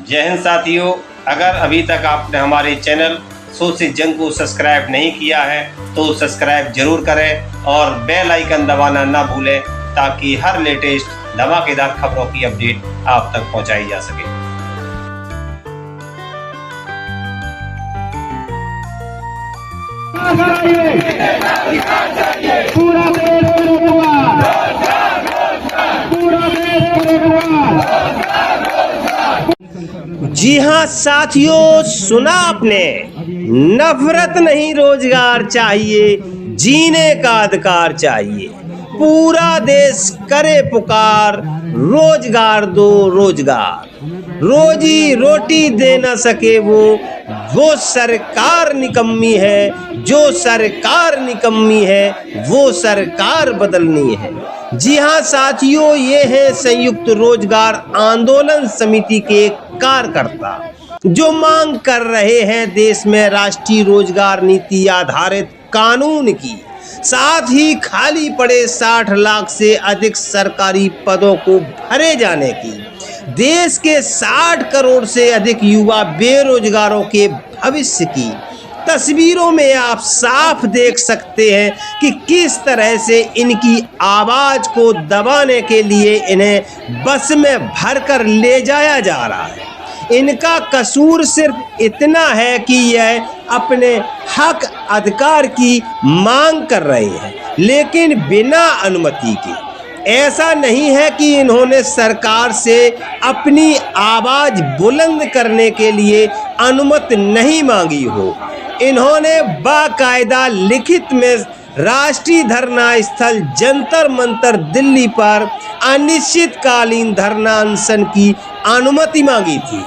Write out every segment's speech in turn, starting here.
जय हिंद साथियों, अगर अभी तक आपने हमारे चैनल सोच से जंग को सब्सक्राइब नहीं किया है तो सब्सक्राइब जरूर करें और बेल आइकन दबाना ना भूलें ताकि हर लेटेस्ट धमाकेदार खबरों की अपडेट आप तक पहुंचाई जा सके। जी हाँ साथियों, सुना आपने, नफरत नहीं रोजगार चाहिए, जीने का अधिकार चाहिए। पूरा देश करे पुकार, रोजगार दो रोजगार। रोजी रोटी दे न सके वो सरकार निकम्मी है। जो सरकार निकम्मी है वो सरकार बदलनी है। जी हाँ साथियों, ये है संयुक्त रोजगार आंदोलन समिति के कार्यकर्ता जो मांग कर रहे हैं देश में राष्ट्रीय रोजगार नीति आधारित कानून की, साथ ही खाली पड़े 60 लाख से अधिक सरकारी पदों को भरे जाने की, देश के 60 करोड़ से अधिक युवा बेरोजगारों के भविष्य की। तस्वीरों में आप साफ देख सकते हैं कि किस तरह से इनकी आवाज को दबाने के लिए इन्हें बस में भरकर ले जाया जा रहा है। इनका कसूर सिर्फ इतना है कि यह अपने हक अधिकार की मांग कर रहे हैं, लेकिन बिना अनुमति के। ऐसा नहीं है कि इन्होंने सरकार से अपनी आवाज बुलंद करने के लिए अनुमति नहीं मांगी हो। इन्होंने बाकायदा लिखित में राष्ट्रीय धरना स्थल जंतर मंतर दिल्ली पर अनिश्चितकालीन धरना अनशन की अनुमति मांगी थी,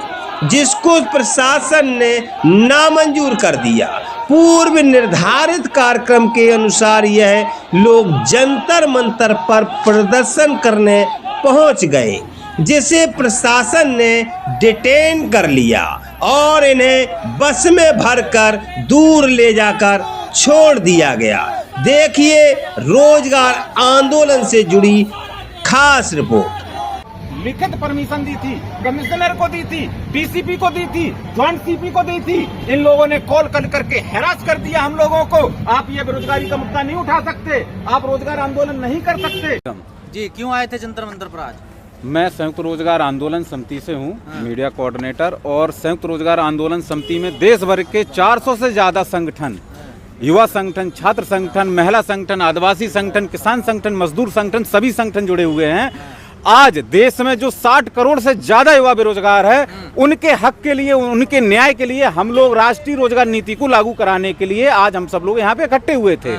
जिसको प्रशासन ने नामंजूर कर दिया। पूर्व निर्धारित कार्यक्रम के अनुसार यह लोग जंतर मंतर पर प्रदर्शन करने पहुंच गए, जिसे प्रशासन ने डिटेन कर लिया और इन्हें बस में भरकर दूर ले जाकर छोड़ दिया गया। देखिए रोजगार आंदोलन से जुड़ी खास रिपोर्ट। लिखित परमिशन दी थी, कमिश्नर को दी थी, डीसीपी को दी थी, ज्वाइंट सीपी को दी थी। इन लोगों ने कॉल करके हैरास कर दिया हम लोगों को। आप ये बेरोजगारी का मुद्दा नहीं उठा सकते, आप रोजगार आंदोलन नहीं कर सकते। जी क्यों आए थे जंतर मंतर पर आज? मैं संयुक्त रोजगार आंदोलन समिति से हूँ, मीडिया कोऑर्डिनेटर। और संयुक्त रोजगार आंदोलन समिति में देश भर के 400 से ज्यादा संगठन, युवा संगठन, छात्र संगठन, महिला संगठन, आदिवासी संगठन, किसान संगठन, मजदूर संगठन, सभी संगठन जुड़े हुए हैं। आज देश में जो 60 करोड़ से ज्यादा युवा बेरोजगार है, उनके हक के लिए, उनके न्याय के लिए हम लोग राष्ट्रीय रोजगार नीति को लागू कराने के लिए आज हम सब लोग यहाँ पे इकट्ठे हुए थे।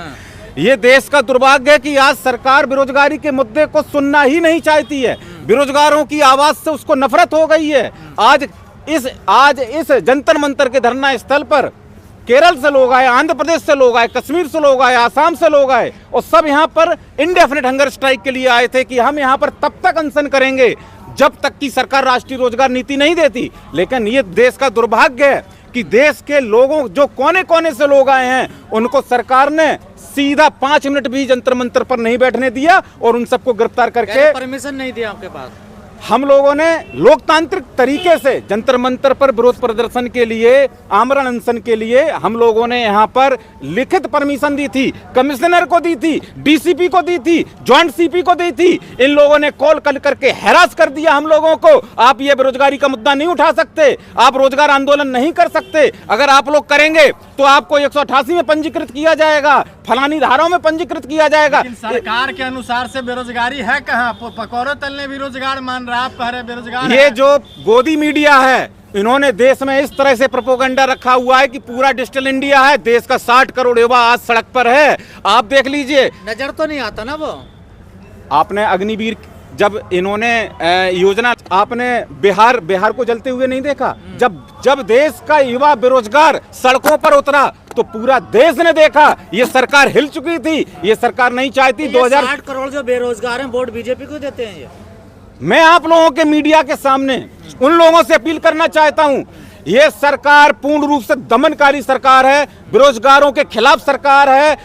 ये देश का दुर्भाग्य है कि आज सरकार बेरोजगारी के मुद्दे को सुनना ही नहीं चाहती है। बेरोजगारों की आवाज से उसको नफरत हो गई है। आज इस जंतर मंतर के धरना स्थल पर केरल से लोग आए, आंध्र प्रदेश से लोग आए, कश्मीर से लोग आए, आसाम से लोग आए, और सब यहाँ पर इंडेफिनिट हंगर स्ट्राइक के लिए आए थे कि हम यहाँ पर तब तक अनशन करेंगे जब तक कि सरकार राष्ट्रीय रोजगार नीति नहीं देती। लेकिन ये देश का दुर्भाग्य है कि देश के लोगों, जो कोने कोने से लोग आए हैं, उनको सरकार ने सीधा 5 मिनट भी जंतर मंतर पर नहीं बैठने दिया और उन सबको गिरफ्तार करके परमिशन नहीं दिया आपके पास। हम लोगों ने लोकतांत्रिक तरीके से जंतर मंतर पर विरोध प्रदर्शन के लिए, आमरण अनशन के लिए हम लोगों ने यहाँ पर लिखित परमिशन दी थी, कमिश्नर को दी थी, डीसीपी को दी थी, ज्वाइंट सीपी को दी थी। इन लोगों ने कॉल करके हैरास कर दिया हम लोगों को। आप ये बेरोजगारी का मुद्दा नहीं उठा सकते, आप रोजगार आंदोलन नहीं कर सकते। अगर आप लोग करेंगे तो आपको 188 में पंजीकृत किया जाएगा, फलानी धाराओं में पंजीकृत किया जाएगा। सरकार के अनुसार से बेरोजगारी है कहाँ? पकौड़े तलने भी रोजगार मान रहा, आप कह रहे बेरोजगार। ये जो गोदी मीडिया है, इन्होंने देश में इस तरह से प्रोपोगंडा रखा हुआ है कि पूरा डिजिटल इंडिया है, देश का 60 करोड़ युवा आज सड़क पर है। आप देख लीजिए, नजर तो नहीं आता ना वो। आपने अग्निवीर, जब इन्होंने योजना, आपने बिहार को जलते हुए नहीं देखा? जब देश का युवा बेरोजगार सड़कों पर उतरा तो पूरा देश ने देखा। ये सरकार हिल चुकी थी, ये सरकार नहीं चाहती। 60 करोड़ जो बेरोजगार हैं, वोट बीजेपी को देते हैं। ये मैं आप लोगों के मीडिया के सामने उन लोगों से अपील करना चाहता हूं ये सरकार पूर्ण रूप से दमनकारी सरकार है, बेरोजगारों के खिलाफ सरकार है।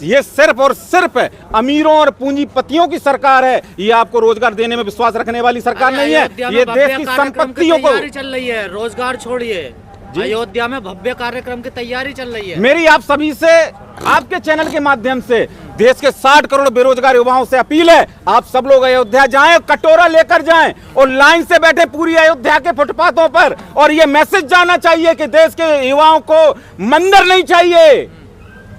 ये सिर्फ और सिर्फ अमीरों और पूंजीपतियों की सरकार है। ये आपको रोजगार देने में विश्वास रखने वाली सरकार नहीं है। ये देश की संपत्तियों को तैयारी चल रही है, रोजगार छोड़िए, अयोध्या में भव्य कार्यक्रम की तैयारी चल रही है। मेरी आप सभी से, आपके चैनल के माध्यम से देश के 60 करोड़ बेरोजगार युवाओं से अपील है, आप सब लोग अयोध्या जाएं, कटोरा लेकर जाएं और लाइन से बैठे पूरी अयोध्या के फुटपाथों पर, और ये मैसेज जाना चाहिए कि देश के युवाओं को मंदिर नहीं चाहिए,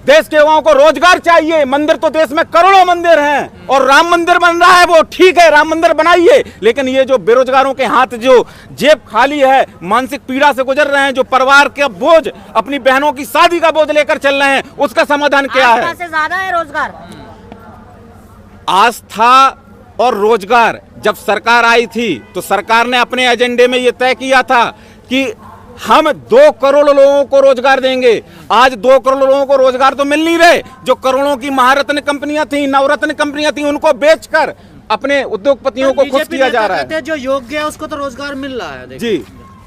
देश के युवाओं को रोजगार चाहिए। मंदिर तो देश में करोड़ों मंदिर हैं और राम मंदिर बन रहा है, वो ठीक है, राम मंदिर बनाइए, लेकिन ये जो बेरोजगारों के हाथ जो जेब खाली है, मानसिक पीड़ा से गुजर रहे हैं, जो परिवार का बोझ, अपनी बहनों की शादी का बोझ लेकर चल रहे हैं, उसका समाधान क्या है? से ज्यादा है रोजगार। आस्था और रोजगार, जब सरकार आई थी तो सरकार ने अपने एजेंडे में यह तय किया था कि हम 2 करोड़ लोगों को रोजगार देंगे। आज 2 करोड़ लोगों को रोजगार तो मिल नहीं रहे। जो करोड़ों की महारत्न कंपनियां थी, नवरत्न कंपनियां थी, उनको बेचकर अपने उद्योगपतियों को खुश किया जा रहा है। जो योग्य है उसको तो रोजगार मिल रहा है। जी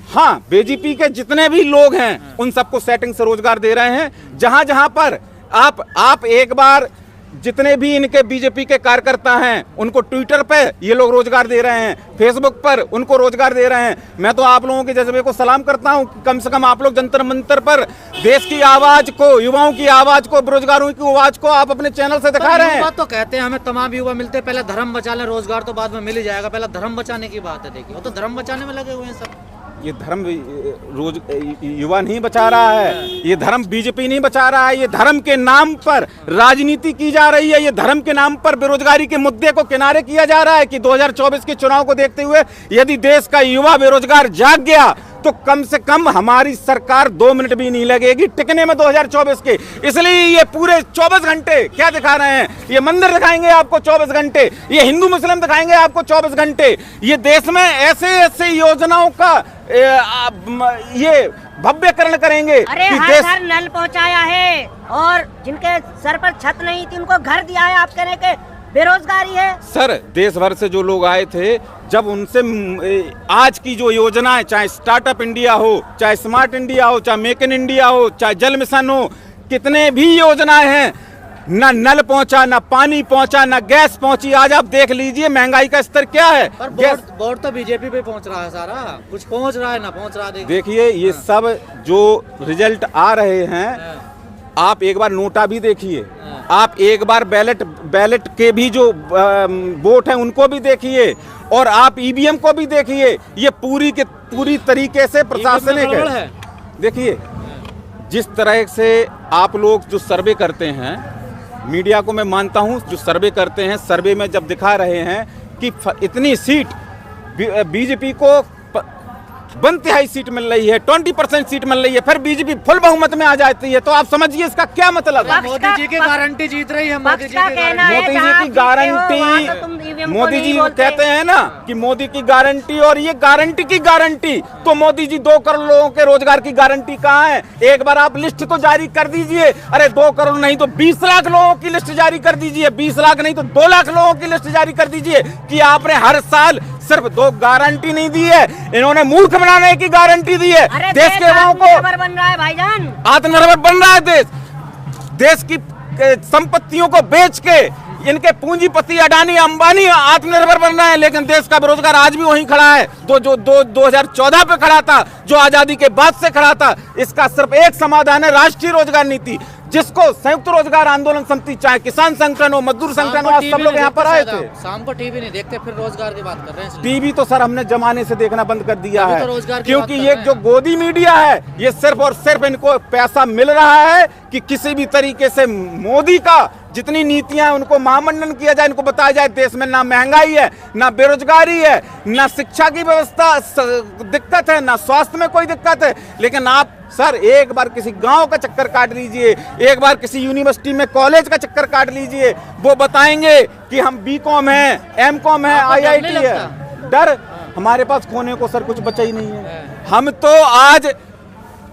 हाँ, बीजेपी के जितने भी लोग हैं उन सबको सेटिंग से रोजगार दे रहे हैं। जहां जहां पर आप एक बार, जितने भी इनके बीजेपी के कार्यकर्ता हैं उनको ट्विटर पे ये लोग रोजगार दे रहे हैं, फेसबुक पर उनको रोजगार दे रहे हैं। मैं तो आप लोगों के जज्बे को सलाम करता हूं, कम से कम आप लोग जंतर मंतर पर देश की आवाज को, युवाओं की आवाज को, बेरोजगारों की आवाज को आप अपने चैनल से दिखा रहे हैं। बात तो कहते हैं हमें तमाम युवा मिलते हैं, पहले धर्म बचा लें, रोजगार तो बाद में मिल ही जाएगा, पहले धर्म बचाने की बात है। देखिए वो तो धर्म बचाने में लगे हुए हैं सब। ये धर्म युवा नहीं बचा रहा है, ये धर्म बीजेपी नहीं बचा रहा है, ये धर्म के नाम पर राजनीति की जा रही है, ये धर्म के नाम पर बेरोजगारी के मुद्दे को किनारे किया जा रहा है कि 2024 के चुनाव को देखते हुए यदि देश का युवा बेरोजगार जाग गया तो कम से कम हमारी सरकार 2 मिनट भी नहीं लगेगी टिकने में 2024 के। इसलिए ये पूरे 24 घंटे क्या दिखा रहे हैं? ये मंदिर दिखाएंगे आपको 24 घंटे, ये हिंदू मुस्लिम दिखाएंगे आपको 24 घंटे, ये देश में ऐसे ऐसे योजनाओं का ये भव्यकरण करेंगे। अरे हर घर नल पहुंचाया है और जिनके सर पर छत नहीं थी उनको घर दिया है। आप कह रहे हैं कि बेरोजगारी है? सर, देश भर से जो लोग आए थे, जब उनसे आज की जो योजनाएं, चाहे स्टार्टअप इंडिया हो, चाहे स्मार्ट इंडिया हो, चाहे मेक इन इंडिया हो, चाहे जल मिशन हो, कितने भी योजनाएं हैं, ना नल पहुंचा, ना पानी पहुंचा, ना गैस पहुंची। आज आप देख लीजिए महंगाई का स्तर क्या है। पर वोट तो बीजेपी पे पहुंच रहा है, सारा कुछ पहुंच रहा है ना पहुंच रहा है। देखिए ये सब जो रिजल्ट आ रहे हैं, आप एक बार नोटा भी देखिए, आप एक बार बैलेट के भी जो वोट हैं उनको भी देखिए, और आप ईवीएम को भी देखिए। ये पूरी तरीके से प्रशासनिक है। देखिए जिस तरह से आप लोग जो सर्वे करते हैं, मीडिया को मैं मानता हूं, जो सर्वे करते हैं, सर्वे में जब दिखा रहे हैं कि इतनी सीट बीजेपी को 1/3 सीट मिल रही है, 20% सीट मिल रही है, फिर बीजेपी फुल बहुमत में आ जाती है, तो आप समझिए इसका क्या मतलब है? मोदी जी की गारंटी जीत रही है। मोदी जी की गारंटी, मोदी जी कहते हैं ना कि मोदी की गारंटी, और ये गारंटी की गारंटी, तो मोदी जी 2 करोड़ लोगों के रोजगार की गारंटी कहाँ है? एक बार आप लिस्ट तो जारी कर दीजिए। अरे 2 करोड़ नहीं तो 20 लाख लोगों की लिस्ट जारी कर दीजिए, 20 लाख नहीं तो 2 लाख लोगों की लिस्ट जारी कर दीजिए कि आपने हर साल सिर्फ 2 गारंटी नहीं दी है, इन्होंने मूर्ख बनाने की गारंटी दी है। देश के युवाओं को आत्मनिर्भर बन रहा है भाईजान, आत्मनिर्भर बन रहा है देश की संपत्तियों को बेच के इनके पूंजीपति अडानी अंबानी आत्मनिर्भर बन रहे हैं, लेकिन देश का बेरोजगार आज भी वहीं खड़ा है, जो 2014 पे खड़ा था, जो आजादी के बाद से खड़ा था। इसका सिर्फ एक समाधान है, राष्ट्रीय रोजगार नीति, जिसको संयुक्त रोजगार आंदोलन समिति, चाहे किसान संगठन हो, मजदूर संगठन हो, सब लोग यहाँ पर आए थे। शाम को टीवी नहीं देखते, फिर रोजगार की बात कर रहे हैं। टीवी तो सर हमने जमाने से देखना बंद कर दिया है, तो क्योंकि ये जो गोदी मीडिया है, ये सिर्फ और सिर्फ इनको पैसा मिल रहा है कि किसी भी तरीके से मोदी का जितनी नीतियां हैं उनको महामंडन किया जाए, इनको बताया जाए देश में ना महंगाई है, ना बेरोजगारी है, ना शिक्षा की व्यवस्था दिक्कत है, ना स्वास्थ्य में कोई दिक्कत है। लेकिन आप सर एक बार किसी गांव का चक्कर काट लीजिए, एक बार किसी यूनिवर्सिटी में कॉलेज का चक्कर काट लीजिए, वो बताएंगे कि हम बीकॉम है, एमकॉम है, IIT है। डर हमारे पास खोने को सर कुछ बचा ही नहीं है। हम तो आज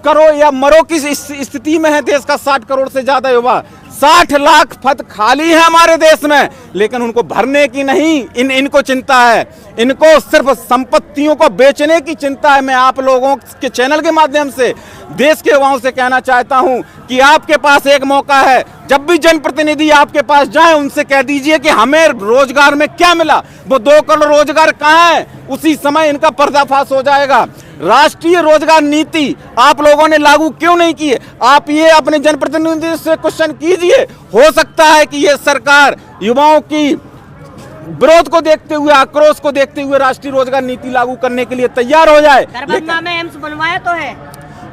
करो या मरो की स्थिति में है देश का 60 करोड़ से ज्यादा युवा। 60 लाख पद खाली है हमारे देश में, लेकिन उनको भरने की नहीं इनको चिंता है। इनको सिर्फ संपत्तियों को बेचने की चिंता है। मैं आप लोगों के चैनल के माध्यम से देश के युवाओं से कहना चाहता हूं कि आपके पास एक मौका है, जब भी जनप्रतिनिधि आपके पास जाए उनसे कह दीजिए कि हमें रोजगार में क्या मिला, वो 2 करोड़ रोजगार कहां है, उसी समय इनका पर्दाफाश हो जाएगा। राष्ट्रीय रोजगार नीति आप लोगों ने लागू क्यों नहीं की है? आप ये अपने जनप्रतिनिधि से क्वेश्चन कीजिए। हो सकता है कि ये सरकार युवाओं की विरोध को देखते हुए, आक्रोश को देखते हुए राष्ट्रीय रोजगार नीति लागू करने के लिए तैयार हो जाए। दरभंगा में एम्स बनवाया तो है।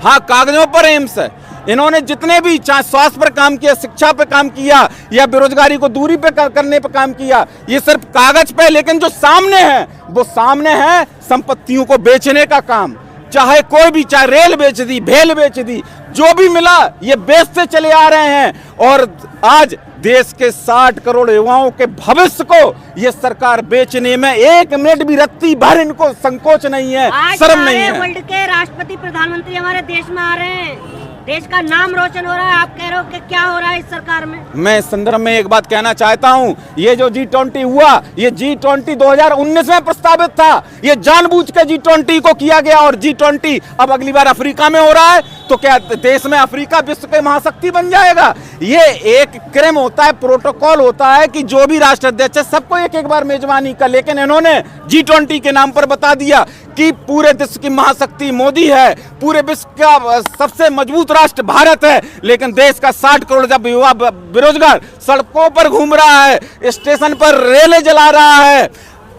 हाँ, कागजों पर एम्स है। इन्होंने जितने भी चाहे स्वास्थ्य पर काम किया, शिक्षा पे काम किया या बेरोजगारी को दूरी पे करने पे काम किया, ये सिर्फ कागज पे, लेकिन जो सामने है वो सामने है संपत्तियों को बेचने का काम। चाहे कोई भी, चाहे रेल बेच दी, भेल बेच दी, जो भी मिला ये बेचते चले आ रहे हैं। और आज देश के 60 करोड़ युवाओं के भविष्य को ये सरकार बेचने में 1 मिनट भी रत्ती भर इनको संकोच नहीं है, शर्म नहीं है। वर्ल्ड के राष्ट्रपति प्रधानमंत्री हमारे देश में आ रहे हैं, देश का नाम रोशन हो रहा है। आप कह रहे हो कि क्या हो रहा है इस सरकार में? मैं इस संदर्भ में एक बात कहना चाहता हूं, ये जो G20 हुआ, ये G20 2019 में प्रस्तावित था। ये जानबूझ के G20 को किया गया और G20 अब अगली बार अफ्रीका में हो रहा है। तो क्या देश में अफ्रीका विश्व के महाशक्ति बन जाएगा? ये एक क्रम होता है, प्रोटोकॉल होता है कि जो भी राष्ट्राध्यक्ष है सबको एक बार मेजबानी का, लेकिन इन्होंने G20 के नाम पर बता दिया कि पूरे विश्व की महाशक्ति मोदी है, पूरे विश्व का सबसे मजबूत राष्ट्र भारत है, लेकिन देश का 60 करोड़ जब युवा बेरोजगार सड़कों पर घूम रहा है, स्टेशन पर रेलें जला रहा है,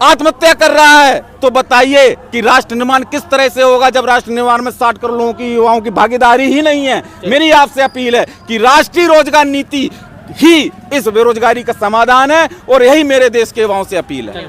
आत्महत्या कर रहा है, तो बताइए कि राष्ट्र निर्माण किस तरह से होगा जब राष्ट्र निर्माण में 60 करोड़ लोगों की, युवाओं की भागीदारी ही नहीं है। मेरी आपसे अपील है कि राष्ट्रीय रोजगार नीति ही इस बेरोजगारी का समाधान है और यही मेरे देश के युवाओं से अपील है।